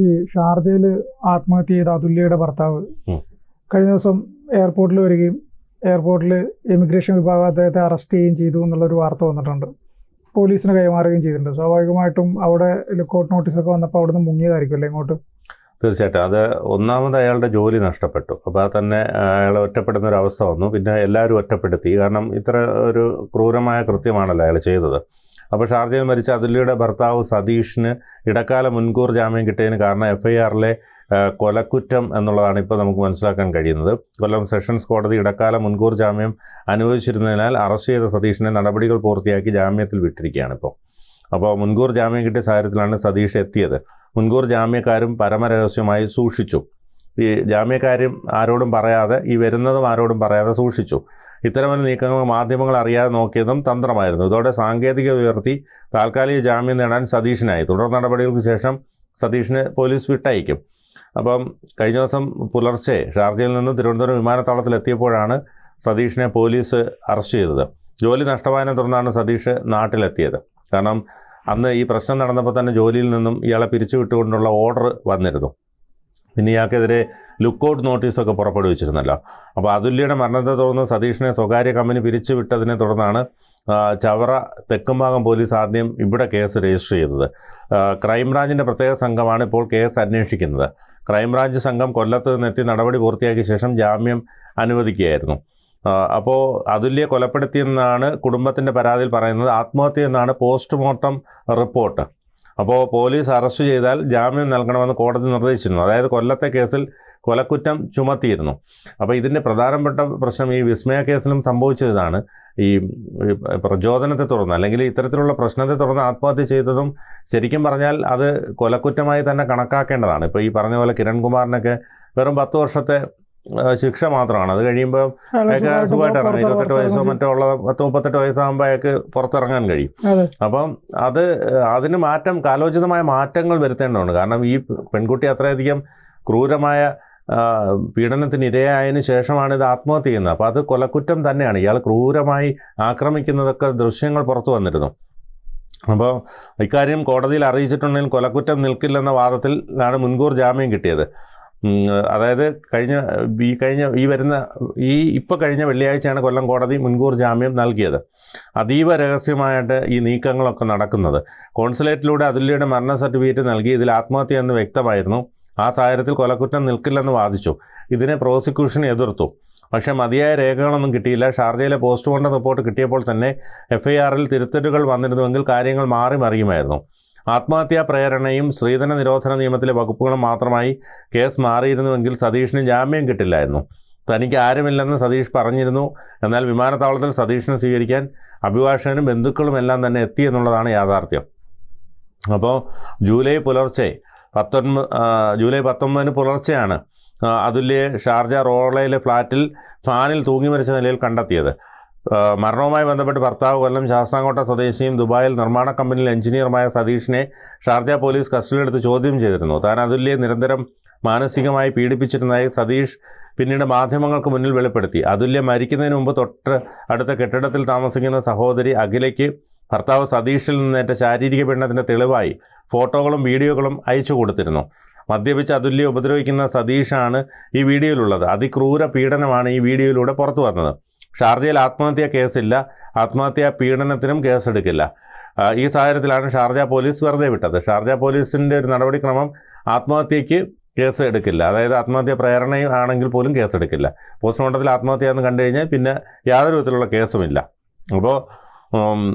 ഈ ഷാർജയിൽ ആത്മഹത്യ ചെയ്ത അതുല്യയുടെ ഭർത്താവ് കഴിഞ്ഞ ദിവസം എയർപോർട്ടിൽ വരികയും എയർപോർട്ടിൽ ഇമിഗ്രേഷൻ വിഭാഗം അദ്ദേഹത്തെ അറസ്റ്റ് ചെയ്യുകയും ചെയ്തു എന്നുള്ളൊരു വാർത്ത വന്നിട്ടുണ്ട്. പോലീസിന് കൈമാറുകയും ചെയ്തിട്ടുണ്ട്. സ്വാഭാവികമായിട്ടും അവിടെ ലുക്കൗട്ട് നോട്ടീസൊക്കെ വന്നപ്പോൾ അവിടെ നിന്ന് മുങ്ങിയതായിരിക്കും അല്ലേ ഇങ്ങോട്ട്? തീർച്ചയായിട്ടും. അത് ഒന്നാമത് അയാളുടെ ജോലി നഷ്ടപ്പെട്ടു. അപ്പോൾ അത് തന്നെ അയാൾ ഒറ്റപ്പെടുന്ന ഒരു അവസ്ഥ വന്നു. പിന്നെ എല്ലാവരും ഒറ്റപ്പെടുത്തി. കാരണം ഇത്ര ഒരു ക്രൂരമായ കൃത്യമാണല്ലോ അയാൾ ചെയ്തത്. അപ്പോൾ ഷാർജയിൽ മരിച്ച അതുല്യയുടെ ഭർത്താവ് സതീഷിന് ഇടക്കാല മുൻകൂർ ജാമ്യം കിട്ടിയതിന് കാരണം FIRലെ കൊലക്കുറ്റം എന്നുള്ളതാണ് ഇപ്പോൾ നമുക്ക് മനസ്സിലാക്കാൻ കഴിയുന്നത്. കൊല്ലം സെഷൻസ് കോടതി ഇടക്കാല മുൻകൂർ ജാമ്യം അനുവദിച്ചിരുന്നതിനാൽ അറസ്റ്റ് ചെയ്ത സതീഷിനെ നടപടികൾ പൂർത്തിയാക്കി ജാമ്യത്തിൽ വിട്ടിരിക്കുകയാണ് ഇപ്പോൾ. അപ്പോൾ മുൻകൂർ ജാമ്യം കിട്ടിയ സാഹചര്യത്തിലാണ് സതീഷ് എത്തിയത്. മുൻകൂർ ജാമ്യക്കാരും പരമരഹസ്യമായി സൂക്ഷിച്ചു. ഈ ജാമ്യക്കാരും ആരോടും പറയാതെ, ഈ വരുന്നതും ആരോടും പറയാതെ സൂക്ഷിച്ചു. ഇത്തരമൊരു നീക്കങ്ങൾ മാധ്യമങ്ങൾ അറിയാതെ നോക്കിയതും തന്ത്രമായിരുന്നു. ഇതോടെ സാങ്കേതിക ഉയർത്തി താൽക്കാലിക ജാമ്യം നേടാൻ സതീഷിനായി. തുടർ നടപടികൾക്ക് ശേഷം സതീഷിനെ പോലീസ് വിട്ടയക്കും. അപ്പം കഴിഞ്ഞ ദിവസം പുലർച്ചെ ഷാർജയിൽ നിന്ന് തിരുവനന്തപുരം വിമാനത്താവളത്തിലെത്തിയപ്പോഴാണ് സതീഷിനെ പോലീസ് അറസ്റ്റ് ചെയ്തത്. ജോലി നഷ്ടമായതിനെ തുടർന്നാണ് സതീഷ് നാട്ടിലെത്തിയത്. കാരണം അന്ന് ഈ പ്രശ്നം നടന്നപ്പോൾ തന്നെ ജോലിയിൽ നിന്നും ഇയാളെ പിരിച്ചുവിട്ടുകൊണ്ടുള്ള ഓർഡർ വന്നിരുന്നു. പിന്നെ ഇയാൾക്കെതിരെ ലുക്കൗട്ട് നോട്ടീസൊക്കെ പുറപ്പെടുവിച്ചിരുന്നല്ലോ. അപ്പോൾ അതുല്യയുടെ മരണത്തെ തുടർന്ന് സതീഷിനെ സ്വകാര്യ കമ്പനി പിരിച്ചുവിട്ടതിനെ തുടർന്നാണ് ചവറ തെക്കുംഭാഗം പോലീസ് ആദ്യം ഇവിടെ കേസ് രജിസ്റ്റർ ചെയ്തത്. ക്രൈംബ്രാഞ്ചിൻ്റെ പ്രത്യേക സംഘമാണ് ഇപ്പോൾ കേസ് അന്വേഷിക്കുന്നത്. ക്രൈംബ്രാഞ്ച് സംഘം കൊല്ലത്ത് നിന്നെത്തി നടപടി പൂർത്തിയാക്കിയ ശേഷം ജാമ്യം അനുവദിക്കുകയായിരുന്നു. അപ്പോൾ അതുല്യെ കൊലപ്പെടുത്തിയെന്നാണ് കുടുംബത്തിൻ്റെ പരാതിയിൽ പറയുന്നത്. ആത്മഹത്യ എന്നാണ് പോസ്റ്റ്മോർട്ടം റിപ്പോർട്ട്. അപ്പോൾ പോലീസ് അറസ്റ്റ് ചെയ്താൽ ജാമ്യം നൽകണമെന്ന് കോടതി നിർദ്ദേശിച്ചിരുന്നു. അതായത് കൊല്ലത്തെ കേസിൽ കൊലക്കുറ്റം ചുമത്തിയിരുന്നു. അപ്പോൾ ഇതിൻ്റെ പ്രധാനപ്പെട്ട പ്രശ്നം ഈ വിസ്മയ കേസിലും സംഭവിച്ചതാണ്. ഈ പ്രചോദനത്തെ തുടർന്ന് അല്ലെങ്കിൽ ഇത്തരത്തിലുള്ള പ്രശ്നത്തെ തുടർന്ന് ആത്മഹത്യ ചെയ്തതും ശരിക്കും പറഞ്ഞാൽ അത് കൊലക്കുറ്റമായി തന്നെ കണക്കാക്കേണ്ടതാണ്. ഇപ്പോൾ ഈ പറഞ്ഞ പോലെ കിരൺകുമാറിനൊക്കെ വെറും 10 വർഷത്തെ ശിക്ഷ മാത്രമാണ്. അത് കഴിയുമ്പോൾ അയാൾക്ക് സുഖമായിട്ട് ഇറങ്ങും. 28 വയസ്സോ മറ്റോ ഉള്ള 38 വയസ്സാകുമ്പോൾ അയാൾക്ക് പുറത്തിറങ്ങാൻ കഴിയും. അപ്പം അതിന് കാലോചിതമായ മാറ്റങ്ങൾ വരുത്തേണ്ടതുണ്ട്. കാരണം ഈ പെൺകുട്ടി അത്രയധികം ക്രൂരമായ പീഡനത്തിന് ഇരയായതിനു ശേഷമാണ് ഇത് ആത്മഹത്യ ചെയ്യുന്നത്. അപ്പോൾ അത് കൊലക്കുറ്റം തന്നെയാണ്. ഇയാൾ ക്രൂരമായി ആക്രമിക്കുന്നതൊക്കെ ദൃശ്യങ്ങൾ പുറത്തു വന്നിരുന്നു. അപ്പോൾ ഇക്കാര്യം കോടതിയിൽ അറിയിച്ചിട്ടുണ്ടെങ്കിൽ കൊലക്കുറ്റം നിൽക്കില്ലെന്ന വാദത്തിലാണ് മുൻകൂർ ജാമ്യം കിട്ടിയത്. അതായത് ഇപ്പോൾ കഴിഞ്ഞ വെള്ളിയാഴ്ചയാണ് കൊല്ലം കോടതി മുൻകൂർ ജാമ്യം നൽകിയത്. അതീവ രഹസ്യമായിട്ട് ഈ നീക്കങ്ങളൊക്കെ നടക്കുന്നത്. കോൺസുലേറ്റിലൂടെ അതുല്യയുടെ മരണ സർട്ടിഫിക്കറ്റ് നൽകി ഇതിൽ ആത്മഹത്യ എന്ന് വ്യക്തമായിരുന്നു. ആ സാഹചര്യത്തിൽ കൊലക്കുറ്റം നിൽക്കില്ലെന്ന് വാദിച്ചു. ഇതിനെ പ്രോസിക്യൂഷൻ എതിർത്തു. പക്ഷേ മതിയായ രേഖകളൊന്നും കിട്ടിയില്ല. ഷാർജയിലെ പോസ്റ്റ്മോർട്ടം റിപ്പോർട്ട് കിട്ടിയപ്പോൾ തന്നെ FIRൽ തിരുത്തലുകൾ വന്നിരുന്നുവെങ്കിൽ കാര്യങ്ങൾ മാറി മറിയുമായിരുന്നു. ആത്മഹത്യാ പ്രേരണയും സ്ത്രീധന നിരോധന നിയമത്തിലെ വകുപ്പുകളും മാത്രമായി കേസ് മാറിയിരുന്നുവെങ്കിൽ സതീഷിന് ജാമ്യം കിട്ടില്ലായിരുന്നു. തനിക്ക് ആരുമില്ലെന്ന് സതീഷ് പറഞ്ഞിരുന്നു. എന്നാൽ വിമാനത്താവളത്തിൽ സതീഷിനെ സ്വീകരിക്കാൻ അഭിഭാഷകനും ബന്ധുക്കളും എല്ലാം തന്നെ എത്തിയെന്നുള്ളതാണ് യാഥാർത്ഥ്യം. അപ്പോൾ ജൂലൈ 19 പുലർച്ചെയാണ് അതുല്യെ ഷാർജ റോളയിലെ ഫ്ലാറ്റിൽ ഫാനിൽ തൂങ്ങി മരിച്ച നിലയിൽ കണ്ടെത്തിയത്. മരണവുമായി ബന്ധപ്പെട്ട് ഭർത്താവ് കൊല്ലം ശാസ്താംകോട്ട സ്വദേശിയും ദുബായിൽ നിർമ്മാണ കമ്പനിയിൽ എഞ്ചിനീയറുമായ സതീഷിനെ ഷാർജ പോലീസ് കസ്റ്റഡിയിലെടുത്ത് ചോദ്യം ചെയ്തിരുന്നു. താൻ അതുല്യെ നിരന്തരം മാനസികമായി പീഡിപ്പിച്ചിരുന്നതായി സതീഷ് പിന്നീട് മാധ്യമങ്ങൾക്ക് മുന്നിൽ വെളിപ്പെടുത്തി. അതുല്യ മരിക്കുന്നതിന് മുമ്പ് തൊട്ട് അടുത്ത കെട്ടിടത്തിൽ താമസിക്കുന്ന സഹോദരി അഖിലയ്ക്ക് ഭർത്താവ് സതീഷിൽ നിന്നേറ്റ ശാരീരിക പീഡനത്തിൻ്റെ തെളിവായി ഫോട്ടോകളും വീഡിയോകളും അയച്ചു കൊടുത്തിരുന്നു. മദ്യപിച്ച് അതുല്യെ ഉപദ്രവിക്കുന്ന സതീഷാണ് ഈ വീഡിയോയിലുള്ളത്. അതിക്രൂര പീഡനമാണ് ഈ വീഡിയോയിലൂടെ പുറത്തു വന്നത്. ഷാർജയിൽ ആത്മഹത്യാ കേസില്ല, ആത്മഹത്യാ പീഡനത്തിനും കേസെടുക്കില്ല. ഈ സാഹചര്യത്തിലാണ് ഷാർജ പോലീസ് വെറുതെ വിട്ടത്. ഷാർജ പോലീസിൻ്റെ ഒരു നടപടിക്രമം ആത്മഹത്യയ്ക്ക് കേസ് എടുക്കില്ല. അതായത് ആത്മഹത്യ പ്രേരണയും ആണെങ്കിൽ പോലും കേസെടുക്കില്ല. പോസ്റ്റ്മോർട്ടത്തിൽ ആത്മഹത്യ എന്ന് കണ്ടു കഴിഞ്ഞാൽ പിന്നെ യാതൊരു വിധത്തിലുള്ള കേസുമില്ല. അപ്പോൾ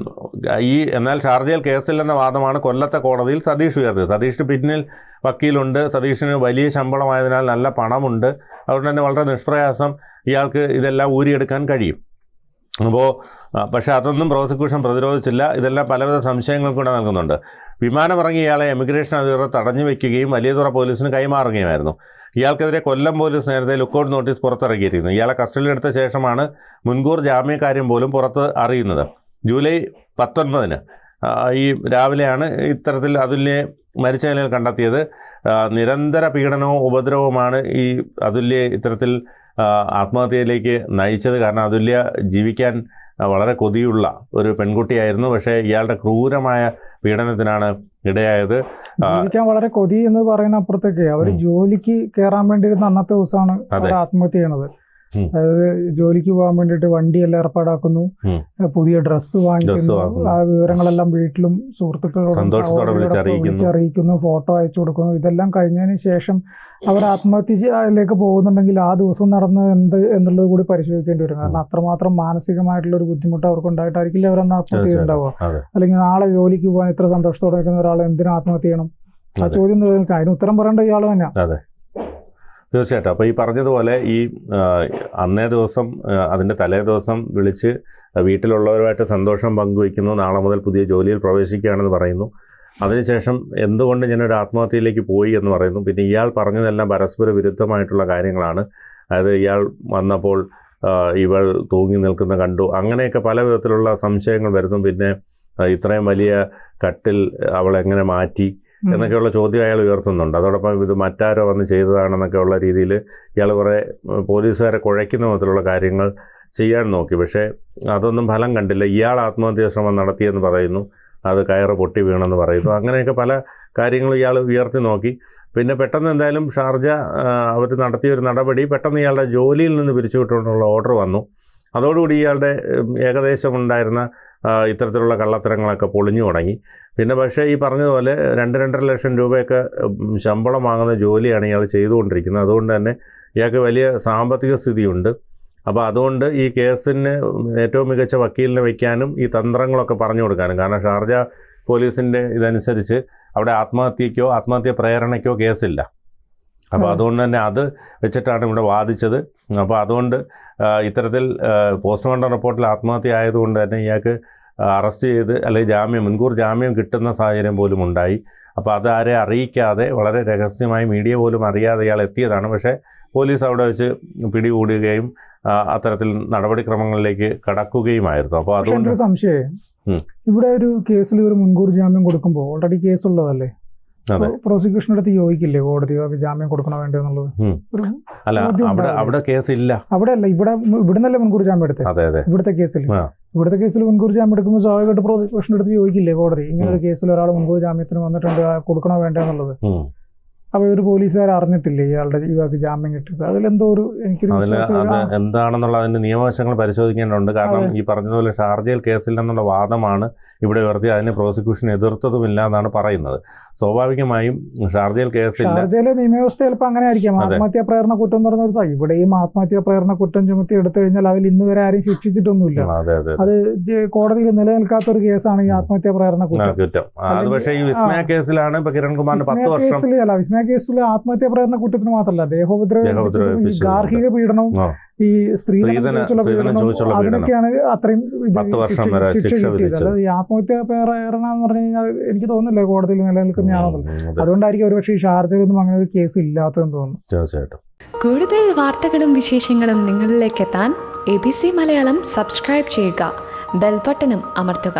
എന്നാൽ ഷാർജയിൽ കേസില്ലെന്ന വാദമാണ് കൊല്ലത്തെ കോടതിയിൽ സതീഷ് ഉയർത്തിയത്. സതീഷിന് പിന്നിൽ വക്കീലുണ്ട്. സതീഷിന് വലിയ ശമ്പളമായതിനാൽ നല്ല പണമുണ്ട്. അതുകൊണ്ട് തന്നെ വളരെ നിഷ്പ്രയാസം ഇയാൾക്ക് ഇതെല്ലാം ഊരിയെടുക്കാൻ കഴിയും. പക്ഷേ അതൊന്നും പ്രോസിക്യൂഷൻ പ്രതിരോധിച്ചില്ല. ഇതെല്ലാം പലവിധ സംശയങ്ങൾ കൂടെ നൽകുന്നുണ്ട്. വിമാനമിറങ്ങിയ ഇയാളെ എമിഗ്രേഷൻ അധികൃതർ തടഞ്ഞു വയ്ക്കുകയും വലിയതുറ പോലീസിന് കൈമാറുകയുമായിരുന്നു. ഇയാൾക്കെതിരെ കൊല്ലം പോലീസ് നേരത്തെ ലുക്കൗട്ട് നോട്ടീസ് പുറത്തിറക്കിയിരുന്നു. ഇയാളെ കസ്റ്റഡിയിലെടുത്ത ശേഷമാണ് മുൻകൂർ ജാമ്യക്കാര്യം പോലും പുറത്ത് അറിയുന്നത്. ജൂലൈ 19 ഈ രാവിലെയാണ് ഇത്തരത്തിൽ അതുല്യെ മരിച്ച നിലയിൽ കണ്ടെത്തിയത്. നിരന്തര പീഡനവും ഉപദ്രവവുമാണ് ഈ അതുല്യെ ഇത്തരത്തിൽ ആത്മഹത്യയിലേക്ക് നയിച്ചത്. കാരണം അതുല്യ ജീവിക്കാൻ വളരെ കൊതിയുള്ള ഒരു പെൺകുട്ടിയായിരുന്നു. പക്ഷേ ഇയാളുടെ ക്രൂരമായ പീഡനത്തിനാണ് ഇടയായത്. ജീവിക്കാൻ വളരെ കൊതി എന്ന് പറയുന്ന അപ്പുറത്തേക്ക് അവർ ജോലിക്ക് കയറാൻ വേണ്ടിയിരുന്ന അന്നത്തെ ദിവസമാണ് അവർ ആത്മഹത്യ ചെയ്യണത്. അതായത് ജോലിക്ക് പോകാൻ വേണ്ടിയിട്ട് വണ്ടിയെല്ലാം ഏർപ്പാടാക്കുന്നു, പുതിയ ഡ്രസ്സ് വാങ്ങിക്കുന്നു, ആ വിവരങ്ങളെല്ലാം വീട്ടിലും സുഹൃത്തുക്കളോടും വിളിച്ചറിയിക്കുന്നു, ഫോട്ടോ അയച്ചു കൊടുക്കുന്നു. ഇതെല്ലാം കഴിഞ്ഞതിന് ശേഷം അവർ ആത്മഹത്യയിലേക്ക് പോകുന്നുണ്ടെങ്കിൽ ആ ദിവസം നടന്നത് എന്ത് എന്നുള്ളത് കൂടി പരിശോധിക്കേണ്ടി വരും. കാരണം അത്രമാത്രം മാനസികമായിട്ടുള്ള ഒരു ബുദ്ധിമുട്ട് അവർക്ക് ഉണ്ടായിട്ടായിരിക്കില്ല അവരന്ന് ആത്മഹത്യ ചെയ്യുന്നുണ്ടാവുക. അല്ലെങ്കിൽ നാളെ ജോലിക്ക് പോകാൻ ഇത്ര സന്തോഷത്തോടെ നിൽക്കുന്ന ഒരാൾ എന്തിനും ആത്മഹത്യ ചെയ്യണം? ആ ചോദ്യം നിലനിൽക്കാം. അതിന് ഉത്തരം പറയേണ്ട ഇയാൾ തന്നെയാണ്. തീർച്ചയായിട്ടും. അപ്പോൾ ഈ പറഞ്ഞതുപോലെ ഈ അന്നേ ദിവസം അതിൻ്റെ തലേ ദിവസം വിളിച്ച് വീട്ടിലുള്ളവരുമായിട്ട് സന്തോഷം പങ്കുവയ്ക്കുന്നു, നാളെ മുതൽ പുതിയ ജോലിയിൽ പ്രവേശിക്കുകയാണെന്ന് പറയുന്നു. അതിനുശേഷം എന്തുകൊണ്ട് ഞാനൊരു ആത്മഹത്യയിലേക്ക് പോയി എന്ന് പറയുന്നു. പിന്നെ ഇയാൾ പറഞ്ഞതെല്ലാം പരസ്പര വിരുദ്ധമായിട്ടുള്ള കാര്യങ്ങളാണ്. അതായത് ഇയാൾ വന്നപ്പോൾ ഇവൾ തൂങ്ങി നിൽക്കുന്ന കണ്ടു, അങ്ങനെയൊക്കെ പല വിധത്തിലുള്ള സംശയങ്ങൾ വരുന്നു. പിന്നെ ഇത്രയും വലിയ കട്ടിൽ അവൾ എങ്ങനെ മാറ്റി എന്നൊക്കെയുള്ള ചോദ്യം അയാൾ ഉയർത്തുന്നുണ്ട്. അതോടൊപ്പം ഇത് മറ്റാരോ വന്ന് ചെയ്തതാണെന്നൊക്കെയുള്ള രീതിയിൽ ഇയാൾ കുറേ പോലീസുകാരെ കുഴയ്ക്കുന്ന വിധത്തിലുള്ള കാര്യങ്ങൾ ചെയ്യാൻ നോക്കി. പക്ഷേ അതൊന്നും ഫലം കണ്ടില്ല. ഇയാൾ ആത്മഹത്യാ ശ്രമം നടത്തിയെന്ന് പറയുന്നു, അത് കയറ് പൊട്ടി വീണെന്ന് പറയുന്നു. അങ്ങനെയൊക്കെ പല കാര്യങ്ങളും ഇയാൾ ഉയർത്തി നോക്കി. പിന്നെ പെട്ടെന്ന് എന്തായാലും ഷാർജ അവർ നടത്തിയൊരു നടപടി, പെട്ടെന്ന് ഇയാളുടെ ജോലിയിൽ നിന്ന് പിരിച്ചുവിട്ടുകൊണ്ടുള്ള ഓർഡർ വന്നു. അതോടുകൂടി ഇയാളുടെ ഏകദേശം ഉണ്ടായിരുന്ന ഇത്തരത്തിലുള്ള കള്ളത്തരങ്ങളൊക്കെ പൊളിഞ്ഞു തുടങ്ങി. പിന്നെ പക്ഷേ ഈ പറഞ്ഞതുപോലെ 2-2.5 ലക്ഷം രൂപയൊക്കെ ശമ്പളം വാങ്ങുന്ന ജോലിയാണ് ഇയാൾ ചെയ്തുകൊണ്ടിരിക്കുന്നത്. അതുകൊണ്ട് തന്നെ ഇയാൾക്ക് വലിയ സാമ്പത്തിക സ്ഥിതിയുണ്ട്. അപ്പോൾ അതുകൊണ്ട് ഈ കേസിന് ഏറ്റവും മികച്ച വക്കീലിനെ വയ്ക്കാനും ഈ തന്ത്രങ്ങളൊക്കെ പറഞ്ഞു കൊടുക്കാനും, കാരണം ഷാർജ പോലീസിൻ്റെ ഇതനുസരിച്ച് അവിടെ ആത്മഹത്യക്കോ ആത്മഹത്യ പ്രേരണയ്ക്കോ കേസില്ല. അപ്പോൾ അതുകൊണ്ട് തന്നെ അത് വെച്ചിട്ടാണ് ഇവിടെ വാദിച്ചത്. അപ്പോൾ അതുകൊണ്ട് ഇത്തരത്തിൽ പോസ്റ്റ്മോർട്ടം റിപ്പോർട്ടിൽ ആത്മഹത്യ ആയതുകൊണ്ട് തന്നെ ഇയാൾക്ക് അറസ്റ്റ് ചെയ്ത് അല്ലെങ്കിൽ മുൻകൂർ ജാമ്യം കിട്ടുന്ന സാഹചര്യം പോലും ഉണ്ടായി. അപ്പോൾ അതാരെ അറിയിക്കാതെ വളരെ രഹസ്യമായി മീഡിയ പോലും അറിയാതെ ഇയാൾ എത്തിയതാണ്. പക്ഷേ പോലീസ് അവിടെ വെച്ച് പിടികൂടുകയും അത്തരത്തിൽ നടപടിക്രമങ്ങളിലേക്ക് കടക്കുകയുമായിരുന്നു. അപ്പോൾ അതുകൊണ്ട് സംശയം, ഇവിടെ ഒരു കേസിൽ ഒരു മുൻകൂർ ജാമ്യം കൊടുക്കുമ്പോൾ ഓൾറെഡി കേസുള്ളതല്ലേ, പ്രോസിക്യൂഷൻ്റെ അടുത്ത് ചോദിക്കില്ലേ കോടതി ജാമ്യം കൊടുക്കണോ വേണ്ടോ എന്നുള്ളത്? അല്ല, അവിടെ കേസില്ല. അവിടെ അല്ല, ഇവിടുന്നല്ലേ മുൻകൂർ ജാമ്യം എടുത്തത്. ഇവിടുത്തെ കേസിൽ മുൻകൂർ ജാമ്യം എടുക്കുമ്പോൾ സ്വാഭാവികമായിട്ട് പ്രോസിക്യൂഷൻ്റെ അടുത്ത് ചോദിക്കില്ലേ കോടതി ഇങ്ങനെ ഒരു കേസിൽ ഒരാൾ മുൻകൂർ ജാമ്യത്തിന് വന്നിട്ടുണ്ട്, കൊടുക്കണോ വേണ്ടോ എന്നുള്ളത്? അപ്പോൾ ഒരു പോലീസുകാർ അറിഞ്ഞിട്ടില്ലേ ഇയാൾക്ക് ജാമ്യം കിട്ടിയത്? അതിലെന്തോ ഒരു എന്താണെന്നുള്ള അതിന്റെ നിയമവശങ്ങൾ പരിശോധിക്കേണ്ടതുണ്ട്. കാരണം ഈ പറഞ്ഞതുപോലെ ഷാർജയിൽ കേസില്ലെന്നുള്ള വാദമാണ് ഇവിടെ ഉയർത്തി. അതിന് പ്രോസിക്യൂഷൻ എതിർത്തതുമില്ല എന്നാണ് പറയുന്നത്. സ്വാഭാവികമായും ഷാർജയിൽ കേസില്ല. ഷാർജയിലെ നിയമവ്യവസ്ഥ ചിലപ്പോൾ അങ്ങനെ ആയിരിക്കാം. ആത്മഹത്യാ പ്രേരണ കുറ്റം എന്ന് പറഞ്ഞ ഒരു ഇവിടെയും ആത്മഹത്യാ പ്രേരണ കുറ്റം ചുമത്തി എടുത്തു കഴിഞ്ഞാൽ അതിൽ ഇന്ന് വരെ ആരും ശിക്ഷിച്ചിട്ടൊന്നുമില്ല. അത് കോടതിയിൽ നിലനിൽക്കാത്ത ഒരു കേസാണ് ഈ ആത്മഹത്യാ പ്രേരണ കുറ്റം. അത് പക്ഷേ ഈ വിസ്മയ കേസിലാണ് ഇപ്പൊ കിരൺകുമാറിന് 10 വർഷം. വിസ്മയ കേസിൽ ആത്മഹത്യാ പ്രേരണ കുറ്റത്തിന് മാത്രമല്ല, ദേഹോപദ്രവം, ഗാർഹിക പീഡനവും, ഈ സ്ത്രീധനം അതിനൊക്കെയാണ് അത്രയും 10 വർഷം വരെ ശിക്ഷ വിധിച്ചത്. ഈ ആത്മഹത്യാ പ്രേരണ എന്ന് പറഞ്ഞു കഴിഞ്ഞാൽ എനിക്ക് തോന്നുന്നില്ല കോടതിയിൽ നിലനിൽക്കുന്നതാണല്ലോ. അതുകൊണ്ടായിരിക്കും ഒരുപക്ഷെ ഈ ഷാർജയിലൊന്നും അങ്ങനെ ഒരു കേസ് ഇല്ലാത്തതെന്ന് തോന്നുന്നു. തീർച്ചയായിട്ടും. കൂടുതൽ വാർത്തകളും വിശേഷങ്ങളും നിങ്ങളിലേക്ക് എത്താൻ ABC മലയാളം സബ്സ്ക്രൈബ് ചെയ്യുക, ബെൽ ബട്ടണും അമർത്തുക.